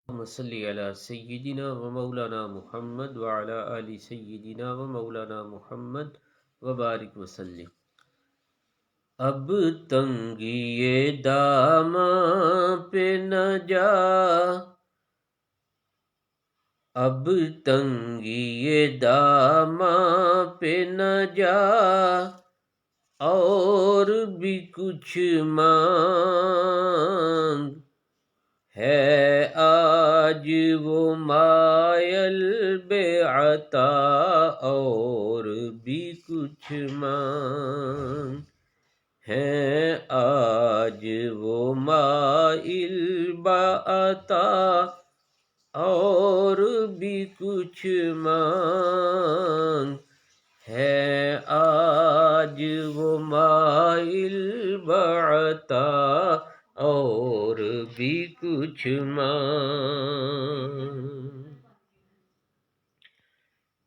اللهم صل على سيدنا ومولانا محمد وعلى آل سيدنا ومولانا محمد وبارک وسلم۔ اب تنگی داماں پہ نہ جا، اب تنگی داماں پہ نہ جا، اور بھی کچھ مانگ، ہے آج وہ مائل بے عطا، اور بھی کچھ مانگ، ہے آج وہ مائل بے عطا، اور بھی کچھ مانگ، ہے آج وہ مائل بے عطا، اور بھی کچھ مانگ،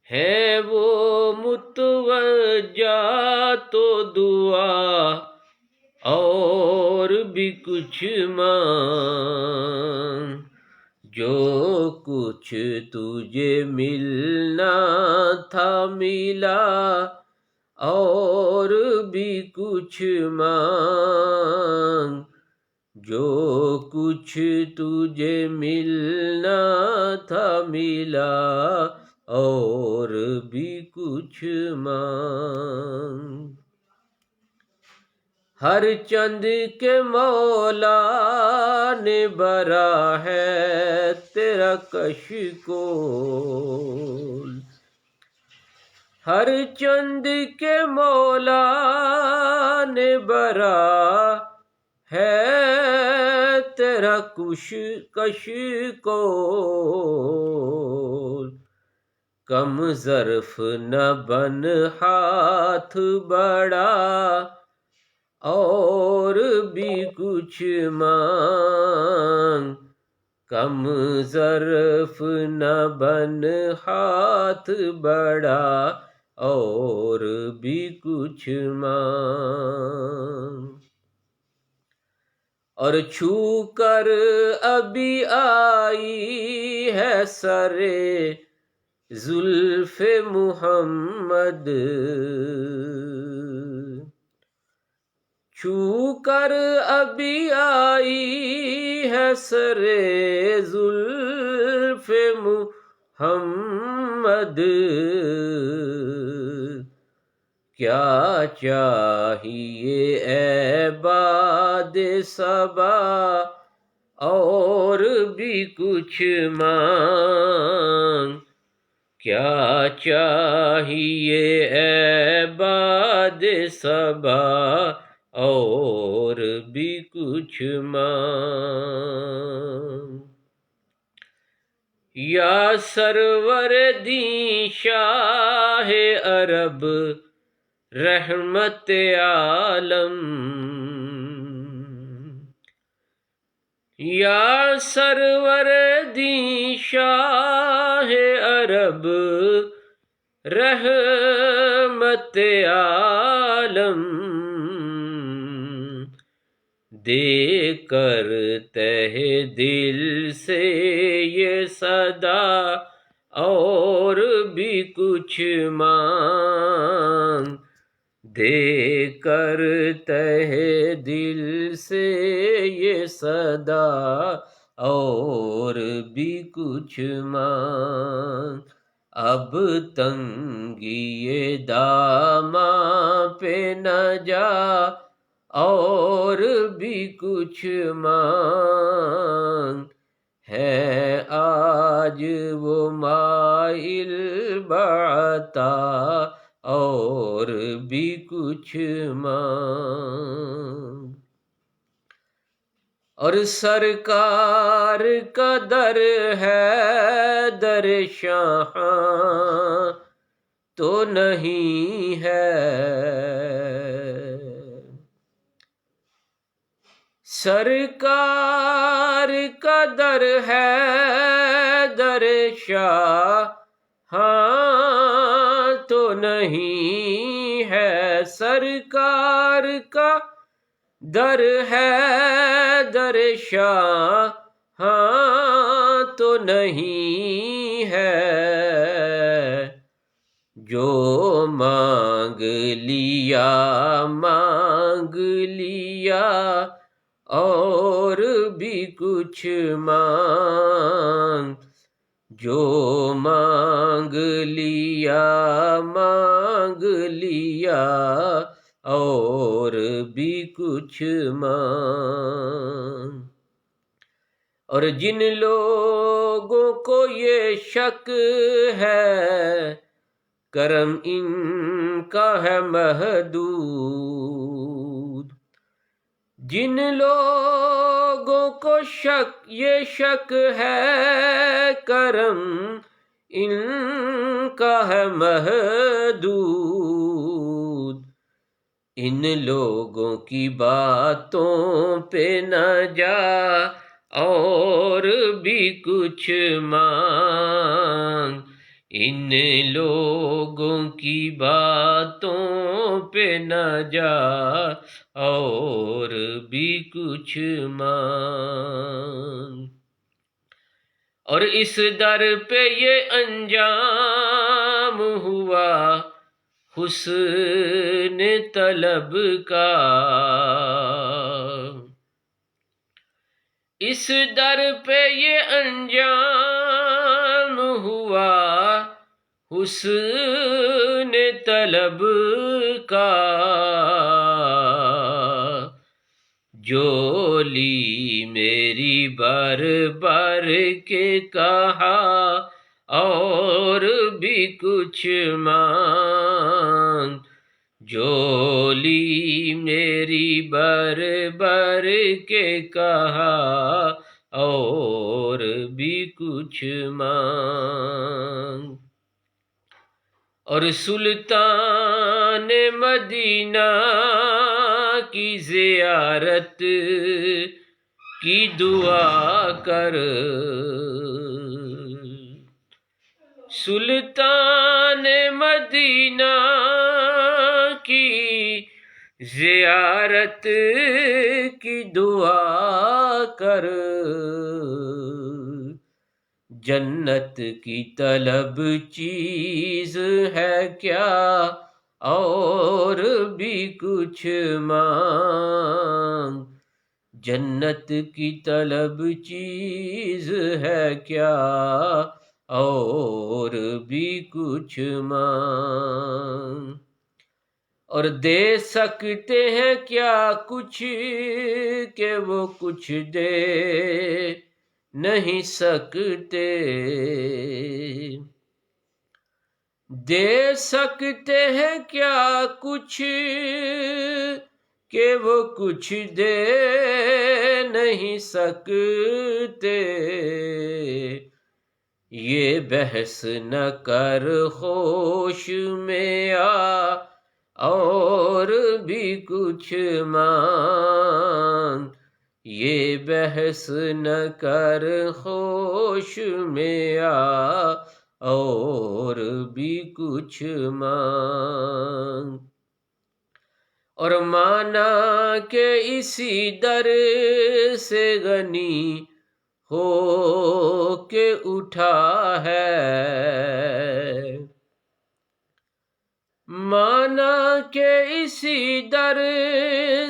ہے وہ متوجہ تو دعا، اور بھی کچھ مانگ، جو کچھ تجھے ملنا تھا ملا، اور بھی کچھ مانگ، جو کچھ تجھے ملنا تھا ملا، اور بھی کچھ مانگ، ہر چند کے مولا نے برا ہے تیرا کشکول، ہر چند کے مولا نے برا ہے تیرا کشکول، کم ظرف نہ بن ہاتھ بڑا، اور بھی کچھ مانگ، کم ظرف نہ بن ہاتھ بڑا، اور بھی کچھ مانگ، اور چھو کر ابھی آئی ہے سرے زلف محمد، چھو کر ابھی آئی ہے سرے زلف محمد، کیا چاہیے اے باد صبا، اور بھی کچھ مانگ، کیا چاہیے اے باد صبا، اور بھی کچھ مانگ، یا سرور دیں شاہ عرب رحمت عالم، یا سرور دیں شاہ عرب رحمت عالم، دے کر تہ دل سے یہ صدا، اور بھی کچھ مانگ، دے کر تہ دل سے یہ صدا، اور بھی کچھ مانگ، اب تنگی داماں پہ نہ جا، اور بھی کچھ مانگ، ہے آج وہ مائل بے عطا، اور بھی کچھ مانگ، اور سرکار کا در ہے در شاہ تو نہیں ہے، سرکار کا در ہے در شاہ ہاں تو نہیں ہے، سرکار کا در ہے در شاہ ہاں تو نہیں ہے، جو مانگ لیا اور بھی کچھ مانگ، جو مانگ لیا اور بھی کچھ مانگ۔ اور جن لوگوں کو یہ شک ہے کرم ان کا ہے محدود، جن لوگوں کو یہ شک ہے کرم ان کا ہے محدود، ان لوگوں کی باتوں پہ نہ جا اور بھی کچھ مانگ، ان لوگوں کی باتوں پہ نہ جا اور بھی کچھ مانگ۔ اور اس در پہ یہ انجام ہوا حسن طلب کا، اس در پہ یہ انجام ہوا حسن طلب کا، جو لی میری بار بار کے کہا اور بھی کچھ مانگ، جو لی میری بار بار کے کہا اور بھی کچھ مانگ۔ اور سلطان مدینہ کی زیارت کی دعا کر، سلطان مدینہ کی زیارت کی دعا کر، جنت کی طلب چیز ہے کیا اور بھی کچھ مانگ، جنت کی طلب چیز ہے کیا اور بھی کچھ مانگ۔ اور دے سکتے ہیں کیا کچھ کہ وہ کچھ دے نہیں سکتے، دے سکتے ہیں کیا کچھ کہ وہ کچھ دے نہیں سکتے، یہ بحث نہ کر ہوش میں آ اور بھی کچھ مانگ، یہ بحث نہ کر ہوش میں آ اور بھی کچھ مانگ۔ اور مانا کہ اسی در سے غنی ہو کے اٹھا ہے، مانا کہ اسی در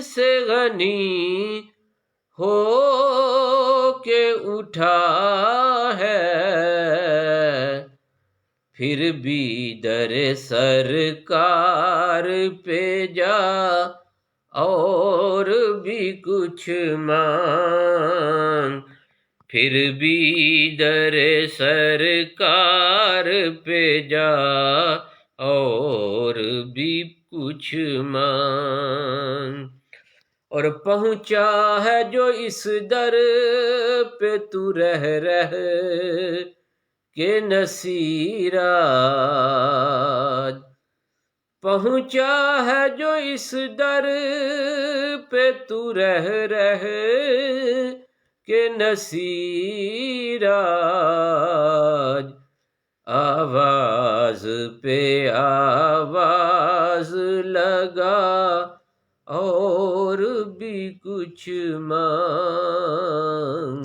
سے غنی ہو کے اٹھا ہے، پھر بھی در سرکار پہ جا اور بھی کچھ مانگ، پھر بھی در سرکار پہ جا اور بھی کچھ مانگ۔ اور پہنچا ہے جو اس در پہ تو رہ کے نصیراج، پہنچا ہے جو اس در پہ تو رہ کے نصیراج، آواز پہ آواز لگا اور بھی کچھ مانگ،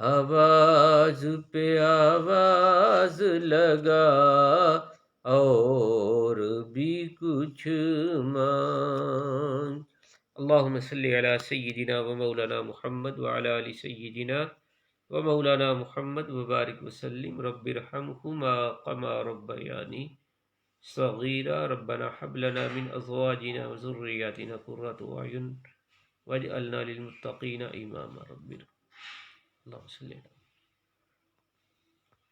آواز پہ آواز لگا اور بھی کچھ مانگ. اللہم صلی علی سیدنا و مولانا محمد وعلی آل سیدنا و مولانا محمد وبارک وسلم. رب ارحمہما کما ربیانی صغیرا. ربنا حب لنا من ازواجنا و ذریاتنا قرۃ اعین واجعلنا للمتقین اماما. رب اللہم صلی علی